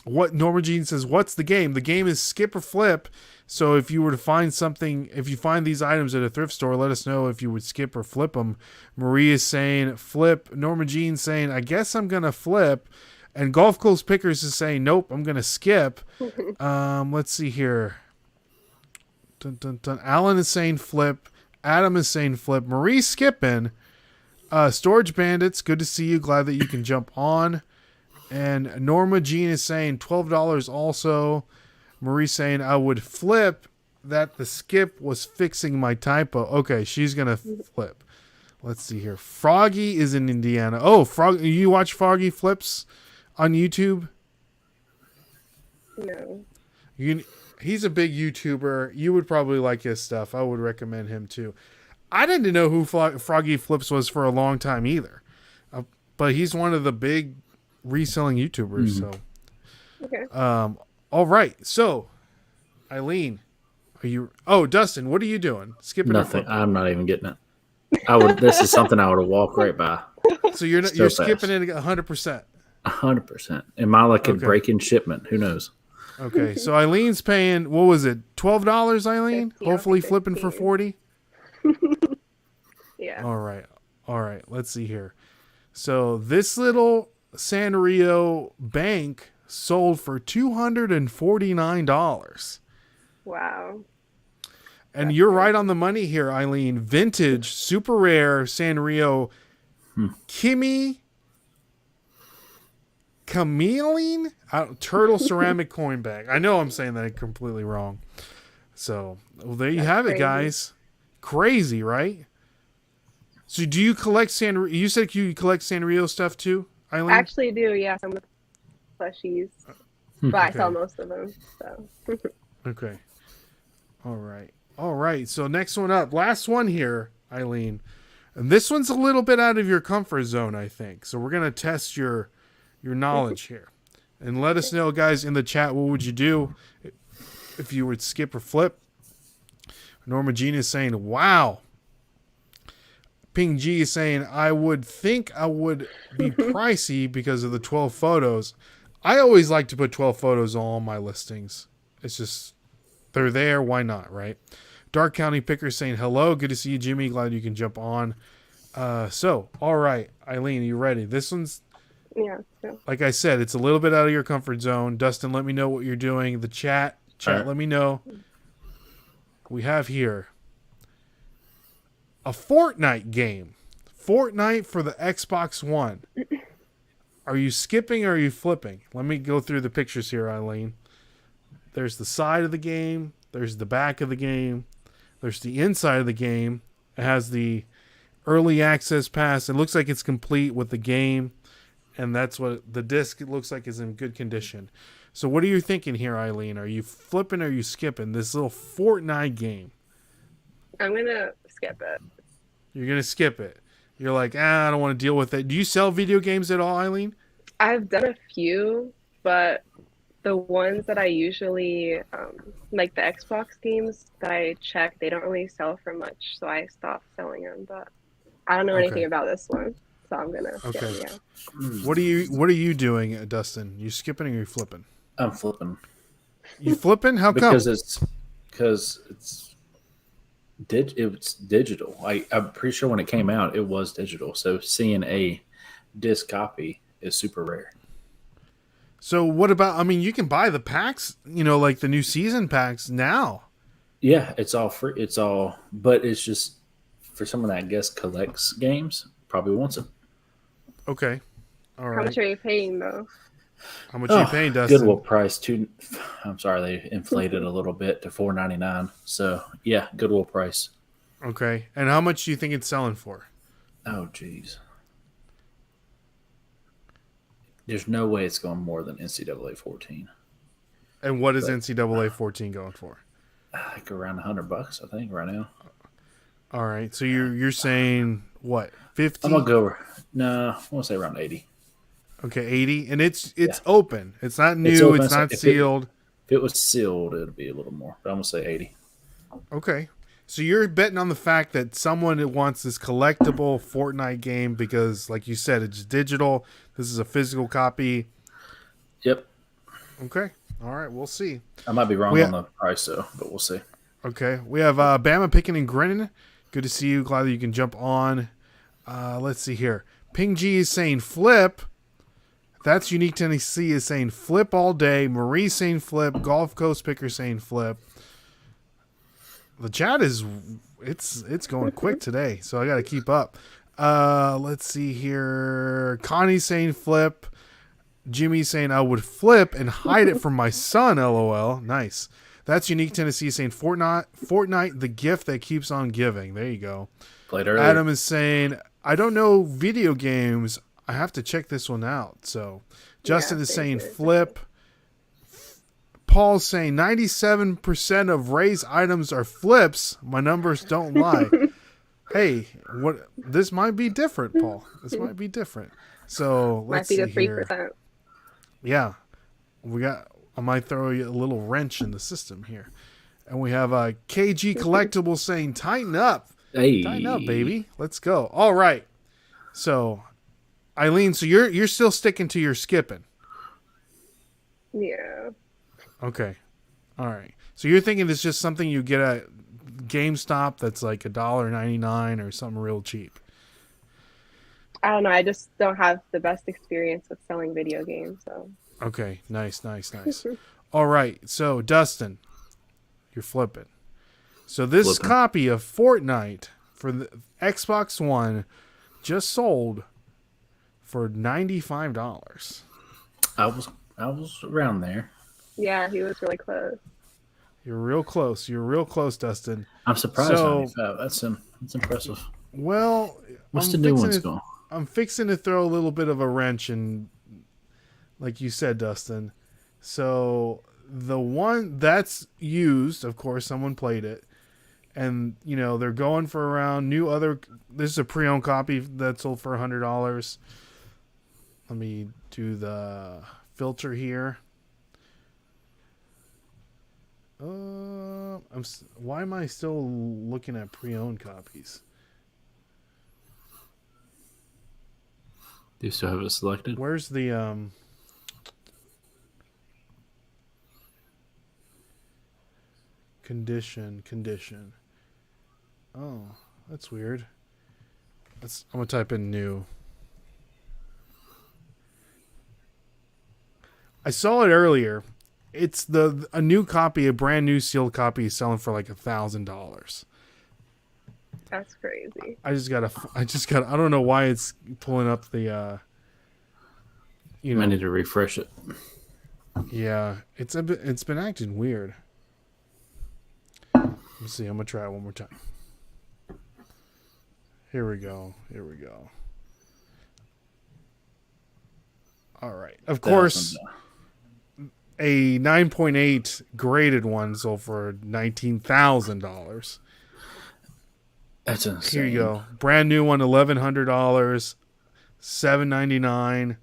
S1: What Norma Jean says, what's the game? The game is skip or flip. So if you were to find something, if you find these items at a thrift store, let us know if you would skip or flip them. Marie is saying flip. Norma Jean saying, I guess I'm going to flip. And Golf Coast Pickers is saying, nope, I'm going to skip. Let's see here. Dun, dun, dun. Alan is saying flip. Adam is saying flip. Marie's skipping. Storage Bandits, good to see you. Glad that you can jump on. And Norma Jean is saying $12 also. Marie saying I would flip. That the skip was fixing my typo. Okay, she's going to flip. Let's see here. Froggy is in Indiana. Oh, you watch Froggy Flips on YouTube?
S3: No.
S1: He's a big YouTuber. You would probably like his stuff. I would recommend him too. I didn't know who Froggy Flips was for a long time either. But he's one of the big reselling YouTubers. So,
S3: okay.
S1: All right. So, Eileen, are you? Oh, Dustin, what are you doing? Skipping
S2: nothing. I'm not even getting it. I would. This is something I would have walked right by.
S1: So you're skipping it 100%.
S2: 100%. Am I like in break-in shipment? Who knows?
S1: Okay. So Eileen's paying. What was it? $12, Eileen.
S3: 50,
S1: Hopefully flipping for 40.
S3: Yeah.
S1: All right. Let's see here. So this little Sanrio bank sold for $249.
S3: Wow.
S1: And you're right on the money here, Eileen. Vintage, super rare Sanrio Chameleon turtle ceramic coin bag. I know I'm saying that completely wrong. So, there you have it, guys. Crazy, right? So, do you collect Sanrio? You said you collect Sanrio stuff too, Eileen?
S3: I actually do, yeah. Some of the plushies. But I sell most of them. So.
S1: Okay. All right. So, next one up. Last one here, Eileen. And this one's a little bit out of your comfort zone, I think. So, we're going to test your knowledge here. And let us know, guys, in the chat, what would you do if you would skip or flip? Norma Jean is saying, wow. Ping G is saying, I would think I would be pricey because of the 12 photos. I always like to put 12 photos on all my listings. It's just, they're there. Why not, right? Dark County Picker saying, hello. Good to see you, Jimmy. Glad you can jump on. So, all right. Eileen, are you ready? This one's, like I said, it's a little bit out of your comfort zone. Dustin, let me know what you're doing. The chat, right. Let me know. We have here a Fortnite game. Fortnite for the Xbox One. Are you skipping or are you flipping? Let me go through the pictures here, Eileen. There's the side of the game. There's the back of the game. There's the inside of the game. It has the early access pass. It looks like it's complete with the game. And that's what the disc looks like is in good condition. So what are you thinking here, Eileen? Are you flipping or are you skipping this little Fortnite game?
S3: I'm going to skip it.
S1: You're going to skip it. You're like, I don't want to deal with it. Do you sell video games at all, Eileen?
S3: I've done a few, but the ones that I usually, like the Xbox games that I check, they don't really sell for much. So I stopped selling them, but I don't know anything about this one. So I'm gonna skip, yeah.
S1: What are you doing, Dustin? You skipping or you flipping?
S2: I'm flipping.
S1: You flipping? How come?
S2: Because it's digital. I'm pretty sure when it came out, it was digital. So seeing a disc copy is super rare.
S1: So what about? I mean, you can buy the packs. Like the new season packs now.
S2: Yeah, it's all free. But it's just for someone that I guess collects games, probably wants them.
S1: Okay. All right.
S3: How much are you paying, though?
S1: How much are you paying, Dustin?
S2: Goodwill price I'm sorry, they inflated a little bit to $4.99. So yeah, Goodwill price.
S1: Okay. And how much do you think it's selling for?
S2: Oh geez. There's no way it's going more than NCAA 14.
S1: And what is NCAA 14 going for?
S2: Like around $100, I think, right now.
S1: All right. So you're saying what?
S2: I'm gonna
S1: 50?
S2: go. No, I want to say around 80.
S1: Okay, 80, and it's
S2: Yeah,
S1: open. It's not
S2: it's
S1: new.
S2: open.
S1: It's
S2: So
S1: not sealed.
S2: if it was sealed, it'd be a little more. But I'm gonna say 80.
S1: Okay. So you're betting on the fact that someone wants this collectible Fortnite game because, like you said, it's digital. This is a physical copy.
S2: Yep.
S1: Okay. All right. We'll see.
S2: I might be wrong
S1: We
S2: on the price though, but we'll see.
S1: Okay. We have Bama picking and grinning. Good to see you. Glad that you can jump on. Let's see here. Ping G is saying flip. That's Unique Tennessee is saying flip all day. Marie saying flip. Gulf Coast Picker saying flip. The chat is it's going quick today, so I got to keep up. Let's see here. Connie saying flip. Jimmy saying I would flip and hide it from my son. LOL. Nice. That's Unique Tennessee saying Fortnite, the gift that keeps on giving. There you go.
S2: Played earlier.
S1: Adam is saying I don't know video games. I have to check this one out. So Justin is saying flip. Paul's saying 97% of Ray's items are flips. My numbers don't lie. Hey, what? This might be different, Paul. This might be different. So let's see here. 3%. Yeah, I might throw you a little wrench in the system here, and we have a KG Collectible saying tighten up.
S2: Hey,
S1: tighten up, baby. Let's go. All right. So, Eileen, so you're still sticking to your skipping.
S3: Yeah.
S1: Okay. All right. So you're thinking it's just something you get at GameStop that's like $1.99 or something real cheap.
S3: I don't know. I just don't have the best experience with selling video games. So.
S1: Okay. Nice. All right. So Dustin, you're flipping. So this copy of Fortnite for the Xbox One just sold for $95.
S2: I was around there.
S3: Yeah, he was really close.
S1: You're real close. You're real close, Dustin.
S2: I'm surprised. So, that's impressive.
S1: Well,
S2: what's the new one's going?
S1: I'm fixing to throw a little bit of a wrench in, like you said, Dustin. So the one that's used, of course, someone played it, and they're going for around This is a pre-owned copy that sold for $100. Let me do the filter here. Why am I still looking at pre-owned copies?
S2: Do you still have it selected?
S1: Where's the condition? Oh, that's weird. I'm gonna type in new. I saw it earlier. It's a new copy, a brand new sealed copy, is selling for like $1,000.
S3: That's crazy.
S1: I just got. I don't know why it's pulling up the.
S2: I need to refresh it.
S1: Yeah, it's been acting weird. Let's see. I'm gonna try it one more time. Here we go. All right. Of course, a 9.8 graded one sold for $19,000.
S2: That's insane.
S1: Here you go. Brand new one, $1,100, $7.99.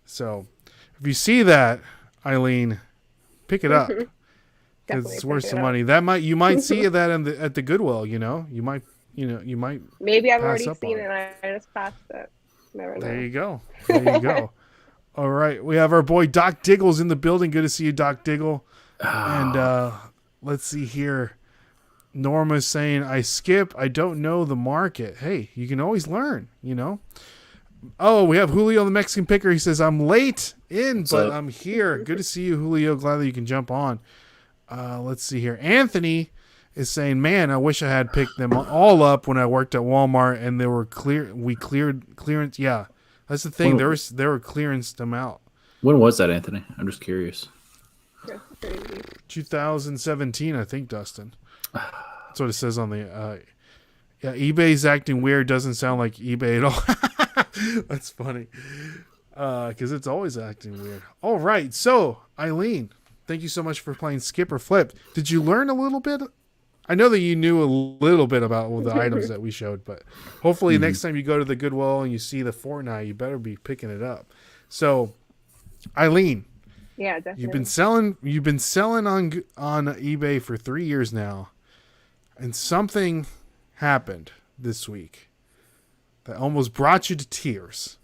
S1: So, if you see that, Eileen, pick it up because it's worth some money. You might see that at the Goodwill. You might.
S3: Maybe I've already seen it and I just passed it. Never know.
S1: There you go. All right, we have our boy Doc Diggle's in the building. Good to see you, Doc Diggle. And let's see here. Norma's saying, I skip. I don't know the market. Hey, you can always learn, Oh, we have Julio the Mexican Picker. He says, I'm late but I'm here. Good to see you, Julio. Glad that you can jump on. Let's see here. Anthony is saying, man, I wish I had picked them all up when I worked at Walmart and they were clear. We cleared clearance. Yeah, that's the thing. They were clearance them out.
S2: When was that, Anthony? I'm just curious.
S1: 2017, I think, Dustin. That's what it says on the. Yeah, eBay's acting weird. Doesn't sound like eBay at all. That's funny. Because it's always acting weird. All right, so Eileen, thank you so much for playing Skip or Flip. Did you learn a little bit, I know that you knew a little bit about the items that we showed, but hopefully next time you go to the Goodwill and you see the Fortnite, you better be picking it up. So, Eileen,
S3: Yeah, definitely.
S1: you've been selling on eBay for 3 years now, and something happened this week that almost brought you to tears.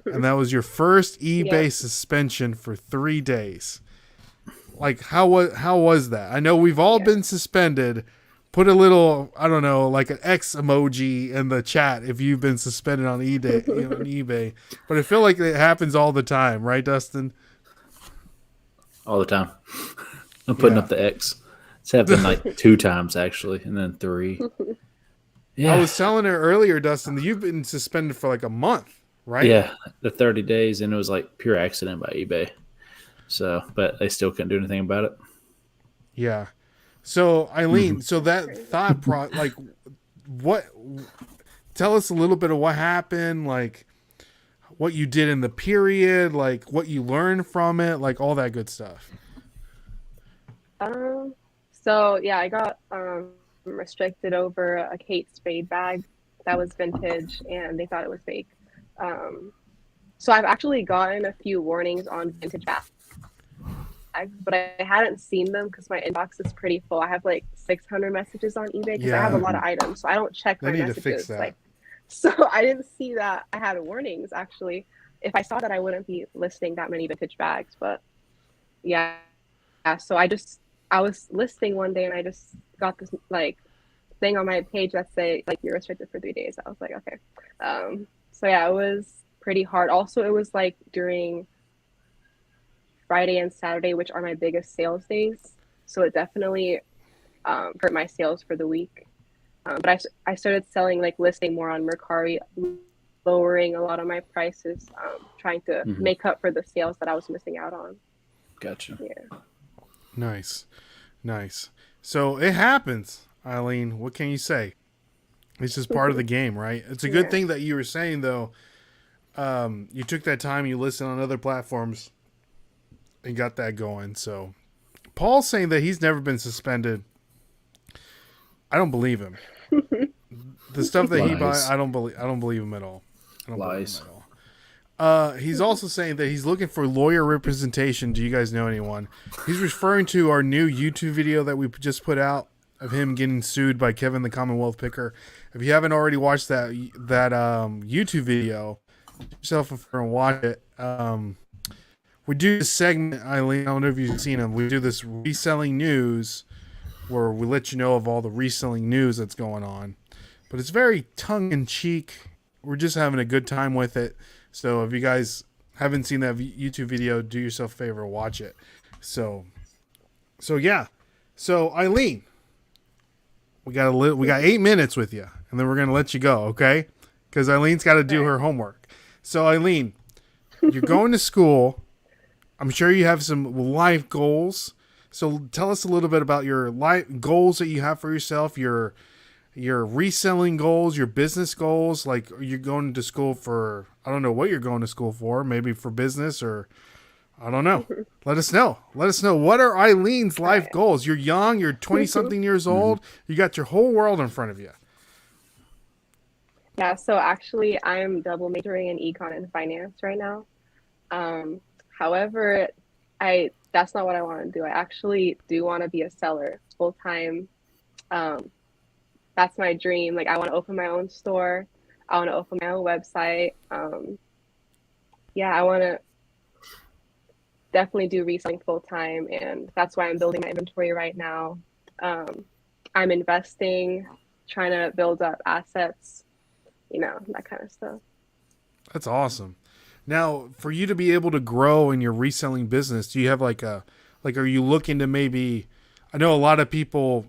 S1: And that was your first eBay suspension for 3 days. Like, how was that? I know we've all been suspended. Put a little, I don't know, like an X emoji in the chat if you've been suspended on eBay. On eBay. But I feel like it happens all the time, right, Dustin?
S2: All the time. I'm putting up the X. It's happened like 2 times actually, and then 3. Yeah.
S1: I was telling her earlier, Dustin, that you've been suspended for like a month, right?
S2: Yeah, the 30 days, and it was like pure accident by eBay. So, but they still couldn't do anything about it.
S1: Yeah. So, Eileen, so that thought like, what? Tell us a little bit of what happened, like what you did in the period, like what you learned from it, like all that good stuff.
S3: So yeah, I got restricted over a Kate Spade bag that was vintage, and they thought it was fake. So I've actually gotten a few warnings on vintage bags, but I hadn't seen them because my inbox is pretty full. I have like 600 messages on eBay because I have a lot of items, so I don't check my messages. To fix that. Like, so I didn't see that I had warnings. Actually, if I saw that, I wouldn't be listing that many vintage bags. But yeah, so I was listing one day, and I just got this like thing on my page that say like you're restricted for 3 days. I was like, okay. So yeah, it was pretty hard. Also, it was like during Friday and Saturday, which are my biggest sales days. So it definitely hurt my sales for the week. But I started selling, like listing more on Mercari, lowering a lot of my prices, trying to make up for the sales that I was missing out on.
S2: Gotcha.
S3: Yeah.
S1: Nice. So it happens, Eileen. What can you say? It's just part of the game, right? It's a good thing that you were saying, though. You took that time, you listened on other platforms, and got that going. So Paul's saying that he's never been suspended. I don't believe him. The stuff that he buys, I don't believe him at all.
S2: Lies.
S1: He's also saying that he's looking for lawyer representation. Do you guys know anyone? He's referring to our new YouTube video that we just put out of him getting sued by Kevin the Commonwealth Picker. If you haven't already watched that YouTube video, yourself and watch it. We do this segment, Eileen. I don't know if you've seen them. We do this reselling news where we let you know of all the reselling news that's going on. But it's very tongue-in-cheek. We're just having a good time with it. So if you guys haven't seen that YouTube video, do yourself a favor, watch it. So yeah. So Eileen, we got 8 minutes with you, and then we're gonna let you go, okay? Because Eileen's got to do her homework. So Eileen, you're going to school. I'm sure you have some life goals. So tell us a little bit about your life goals that you have for yourself, your reselling goals, your business goals. Like, are you going to school for, I don't know what you're going to school for, maybe for business, or I don't know. Let us know. What are Eileen's life goals? You're young, you're 20 something years old. You got your whole world in front of you.
S3: Yeah, so actually I'm double majoring in econ and finance right now. However, that's not what I want to do. I actually do want to be a seller full time. That's my dream. Like, I want to open my own store. I want to open my own website. I want to definitely do reselling full time, and that's why I'm building my inventory right now. I'm investing, trying to build up assets, that kind of stuff.
S1: That's awesome. Now, for you to be able to grow in your reselling business, do you have are you looking to maybe, I know a lot of people,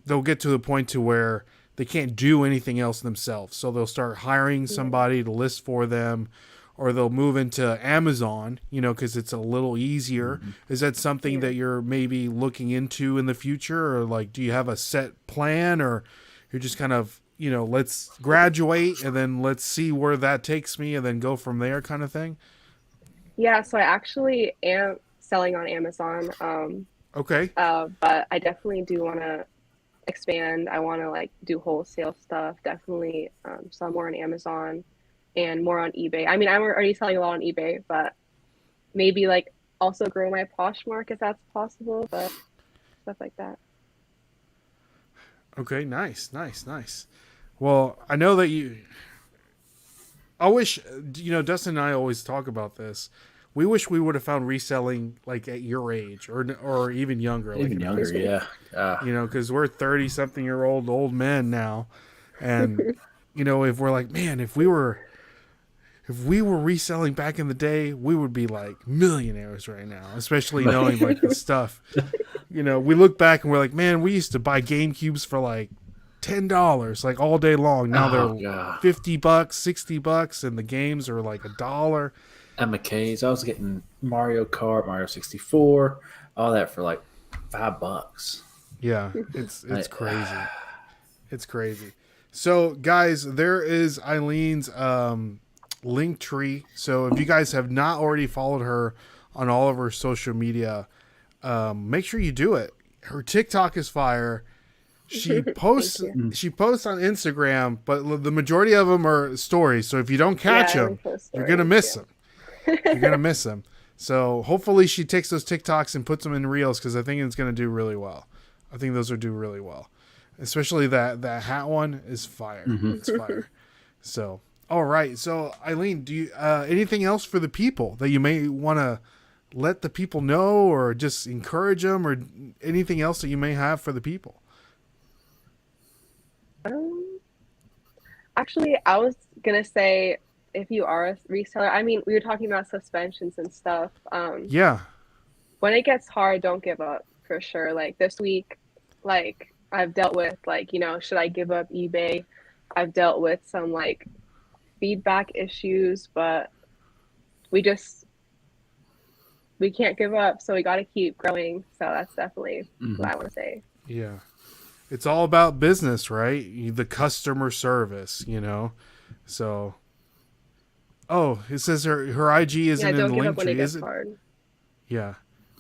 S1: they'll get to the point to where they can't do anything else themselves. So they'll start hiring somebody to list for them, or they'll move into Amazon, because it's a little easier. Mm-hmm. Is that something that you're maybe looking into in the future? Or do you have a set plan, or you're just kind of, let's graduate and then let's see where that takes me and then go from there kind of thing?
S3: Yeah, so I actually am selling on Amazon.
S1: Okay.
S3: But I definitely do want to expand. I want to like do wholesale stuff. Definitely sell more on Amazon and more on eBay. I mean, I'm already selling a lot on eBay, but maybe like also grow my Poshmark if that's possible, but stuff like that.
S1: Okay, nice. Well, I know that I wish, Dustin and I always talk about this. We wish we would have found reselling like at your age or even younger.
S2: Even younger, yeah.
S1: Because we're 30-something-year-old old men now. And, if we're like, man, if we were reselling back in the day, we would be like millionaires right now, especially knowing like the stuff. We look back and we're like, man, we used to buy GameCubes for like $10 like all day long. Now they're $50, $60, and the games are like $1.
S2: At McKay's, I was getting Mario Kart, Mario 64, all that for like $5.
S1: Yeah, it's crazy. It's crazy. So, guys, there is Eileen's link tree. So, if you guys have not already followed her on all of her social media, make sure you do it. Her TikTok is fire. She posts on Instagram, but the majority of them are stories. So if you don't catch them, you're gonna miss them. You're gonna miss them. So hopefully she takes those TikToks and puts them in reels, because I think it's gonna do really well. I think those will do really well, especially that hat one is fire. Mm-hmm. It's fire. So all right. So Eileen, do you anything else for the people that you may want to let the people know, or just encourage them, or anything else that you may have for the people?
S3: Actually, I was gonna say, if you are a reseller, I mean, we were talking about suspensions and stuff.
S1: Yeah.
S3: When it gets hard, don't give up, for sure. Like this week, like I've dealt with like, should I give up eBay? I've dealt with some like feedback issues, but we can't give up, so we got to keep growing. So that's definitely what I want to say.
S1: Yeah. It's all about business, right? The customer service, So, it says her IG isn't in the link tree, is it?
S3: Hard.
S1: Yeah.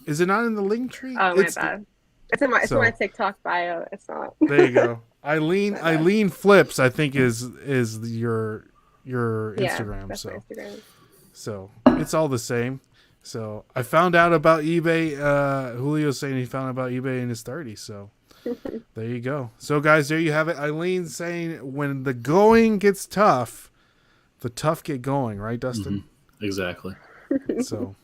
S1: Is it not in the link tree?
S3: Oh, my bad. It's in my TikTok bio. It's not.
S1: There you go. Eileen Flips, I think is your Instagram.
S3: That's
S1: so.
S3: my Instagram.
S1: So it's all the same. So I found out about eBay. Julio's saying he found out about eBay in his 30s. So there you go. So guys, there you have it. Eileen saying when the going gets tough, the tough get going. Right, Dustin?
S2: Mm-hmm. Exactly.
S1: So,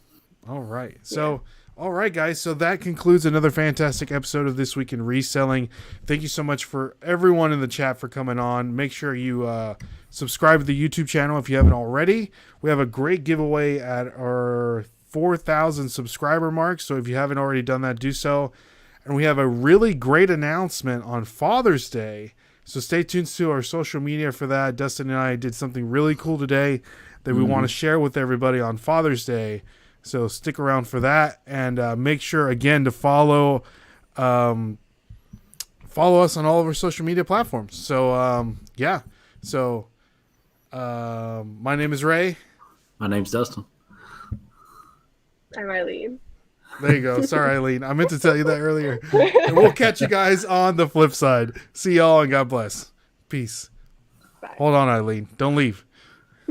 S1: all right. So, all right, guys. So that concludes another fantastic episode of This Week in Reselling. Thank you so much for everyone in the chat for coming on. Make sure you subscribe to the YouTube channel if you haven't already. We have a great giveaway at our 4,000 subscriber mark. So if you haven't already done that, do so. And we have a really great announcement on Father's Day. So stay tuned to our social media for that. Dustin and I did something really cool today that we want to share with everybody on Father's Day. So stick around for that, and make sure again to follow us on all of our social media platforms. So yeah. So my name is Ray.
S2: My name's Dustin.
S3: I'm Eileen.
S1: There you go. Sorry, Eileen. I meant to tell you that earlier. And we'll catch you guys on the flip side. See y'all, and God bless. Peace.
S3: Bye.
S1: Hold on, Eileen. Don't leave.